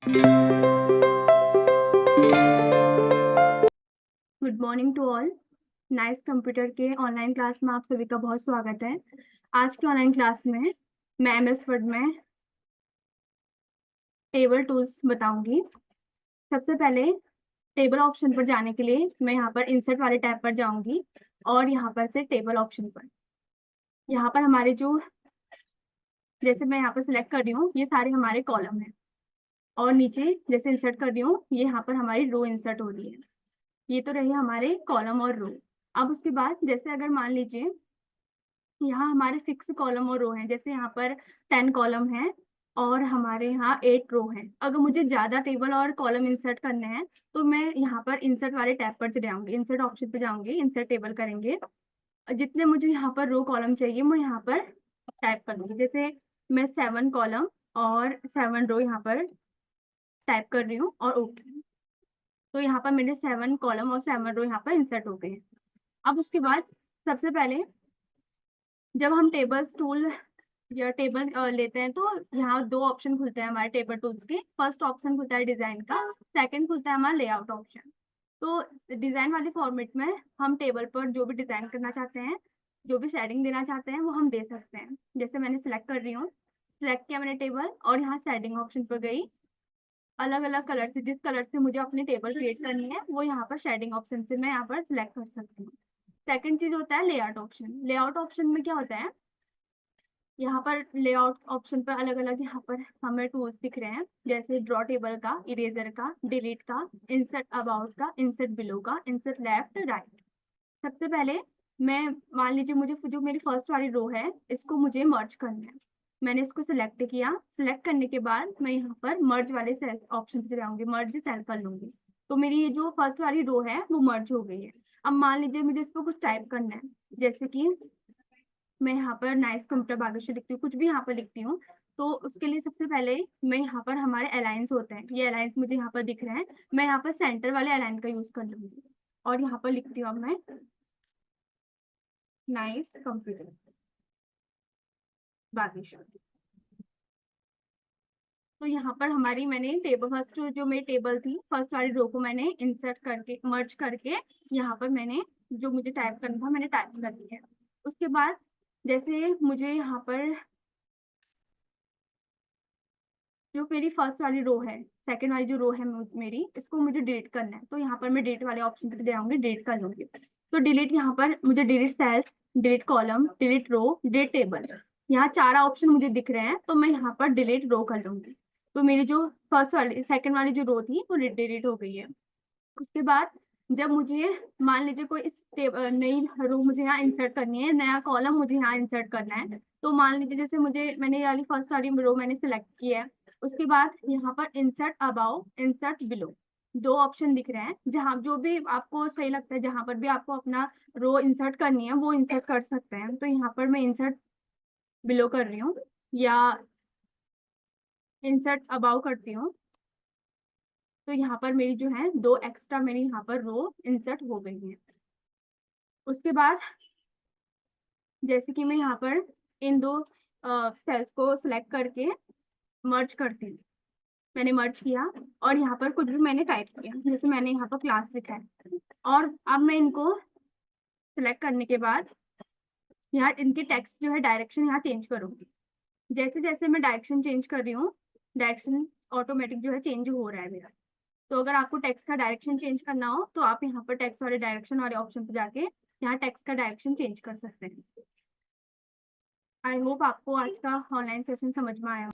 Good morning to all. Nice computer के online class में आप सभी का बहुत स्वागत है। आज के ऑनलाइन क्लास में मैं एमएस वर्ड में टेबल टूल्स बताऊंगी। सबसे पहले टेबल ऑप्शन पर जाने के लिए मैं यहाँ पर इंसर्ट वाले टैब पर जाऊंगी और यहाँ पर से टेबल ऑप्शन पर यहाँ पर हमारे जो जैसे मैं यहाँ पर सिलेक्ट कर रही हूँ ये सारे हमारे कॉलम हैं और नीचे जैसे इंसर्ट कर रही हूँ ये यहाँ पर हमारी रो इंसर्ट हो रही है। ये तो रही हमारे कॉलम और रो। अब उसके बाद जैसे अगर मान लीजिए यहाँ हमारे फिक्स कॉलम और रो हैं, जैसे यहाँ पर 10 कॉलम हैं और हमारे यहाँ 8 रो हैं। अगर मुझे ज्यादा टेबल और कॉलम इंसर्ट करने हैं तो मैं यहाँ पर इंसर्ट वाले टैब पर चले जाऊंगी, इंसर्ट ऑप्शन पे जाऊंगी, इंसर्ट टेबल करेंगे। जितने मुझे यहाँ पर रो कॉलम चाहिए मैं यहाँ पर टाइप कर लूंगी। जैसे मैं 7 कॉलम और 7 रो यहाँ पर टाइप कर रही हूँ और ओके। तो यहाँ पर मेरे 7 कॉलम और 7 रो यहाँ पर इंसर्ट हो गए हैं। अब उसके बाद सबसे पहले जब हम टेबल्स टूल या टेबल लेते हैं तो यहाँ 2 ऑप्शन खुलते हैं हमारे टेबल टूल्स के। फर्स्ट ऑप्शन खुलता है डिजाइन का, सेकंड खुलता है हमारा लेआउट ऑप्शन। तो डिजाइन वाले फॉर्मेट में हम टेबल पर जो भी डिजाइन करना चाहते हैं, जो भी शेडिंग देना चाहते हैं वो हम दे सकते हैं। जैसे मैंने सिलेक्ट कर रही हूँ, सिलेक्ट किया मैंने टेबल और यहाँ शेडिंग ऑप्शन पर गई। अलग अलग कलर से, जिस कलर से मुझे अपनी टेबल क्रिएट करनी है वो यहाँ पर शेडिंग ऑप्शन से मैं यहाँ पर सिलेक्ट कर सकती हूँ। सेकंड चीज होता है लेआउट ऑप्शन। लेआउट ऑप्शन में क्या होता है, यहाँ पर लेआउट ऑप्शन पर अलग अलग यहाँ पर हमें टूल्स दिख रहे हैं, जैसे ड्रॉ टेबल का, इरेजर का, डिलीट का, इंसर्ट अबाउट का, इंसर्ट बिलो का, इंसर्ट लेफ्ट राइट। सबसे पहले मैं मान लीजिए मुझे जो मेरी फर्स्ट वाली रो है इसको मुझे मर्ज करना है। मैंने इसको सिलेक्ट किया, सिलेक्ट करने के बाद मैं यहाँ पर मर्ज वाले सेल ऑप्शन पे जाऊंगी, मर्ज सेल कर लूंगी। तो मेरी ये जो फर्स्ट वाली रो है वो मर्ज हो गई है। अब मान लीजिए मुझे इस पर कुछ टाइप करना है, जैसे कि मैं यहाँ पर नाइस कंप्यूटर भाग्यश्री लिखती हूँ, कुछ भी यहाँ पर लिखती हूँ। तो उसके लिए सबसे पहले मैं यहाँ पर हमारे अलायंस होते हैं, ये अलायंस मुझे यहाँ पर दिख रहे हैं, मैं यहाँ पर सेंटर वाले अलाइन का यूज कर लूंगी और यहाँ पर लिखती हूँ अब मैं नाइस कंप्यूटर भाग्यश्री। तो यहाँ पर हमारी मैंने टेबल फर्स्ट जो मेरी टेबल थी, फर्स्ट वाली रो को मैंने इंसर्ट करके मर्ज करके यहाँ पर मैंने जो मुझे टाइप करना था मैंने टाइप कर दिया है। उसके बाद जैसे मुझे यहाँ पर जो मेरी फर्स्ट वाली रो है, सेकंड वाली जो रो है मेरी, इसको मुझे डिलीट करना है। तो यहाँ पर मैं डिलीट वाले ऑप्शन पे जाऊंगी, डिलीट कर लूंगी। तो डिलीट यहाँ पर मुझे delete cells, delete column, delete row, delete table, यहाँ 4 ऑप्शन मुझे दिख रहे हैं। तो मैं यहाँ पर डिलीट रो कर लूंगी। तो मेरी जो फर्स्ट वाली सेकंड वाली जो रो थी वो डिलीट हो गई है। उसके बाद जब मुझे मान लीजिए कोई इस नई रो मुझे यहाँ इंसर्ट करनी है, नया कॉलम मुझे यहाँ इंसर्ट करना है, तो मान लीजिए जैसे मुझे मैंने ये वाली फर्स्ट वाली रो मैंने सिलेक्ट की है। उसके बाद यहाँ पर insert above, insert below, 2 option दिख रहे हैं। जहाँ जो भी आपको सही लगता है, जहां पर भी आपको अपना रो इंसर्ट करनी है वो इंसर्ट कर सकते हैं। तो यहाँ पर मैं इंसर्ट बिलो कर रही हूँ या इंसर्ट अबाउ करती हूँ। तो यहाँ पर मेरी जो है 2 एक्स्ट्रा मेरी यहाँ पर रो इंसर्ट हो गई है। उसके बाद जैसे कि मैं यहाँ पर इन 2 सेल्स को सिलेक्ट करके मर्ज करती हूँ। मैंने मर्ज किया और यहाँ पर कुछ भी मैंने टाइप किया, जैसे मैंने यहाँ पर क्लास लिखा है। और अब मैं इनको सिलेक्ट करने के बाद यहाँ इनके टेक्स्ट जो है डायरेक्शन यहाँ चेंज करूंगी। जैसे जैसे मैं डायरेक्शन चेंज कर रही हूँ, डायरेक्शन ऑटोमेटिक जो है चेंज हो रहा है मेरा। तो अगर आपको टेक्स्ट का डायरेक्शन चेंज करना हो तो आप यहाँ पर टेक्स्ट वाले डायरेक्शन वाले ऑप्शन पे जाके यहाँ टेक्स्ट का डायरेक्शन चेंज कर सकते हैं। आई होप आपको आज का ऑनलाइन सेशन समझ में आया।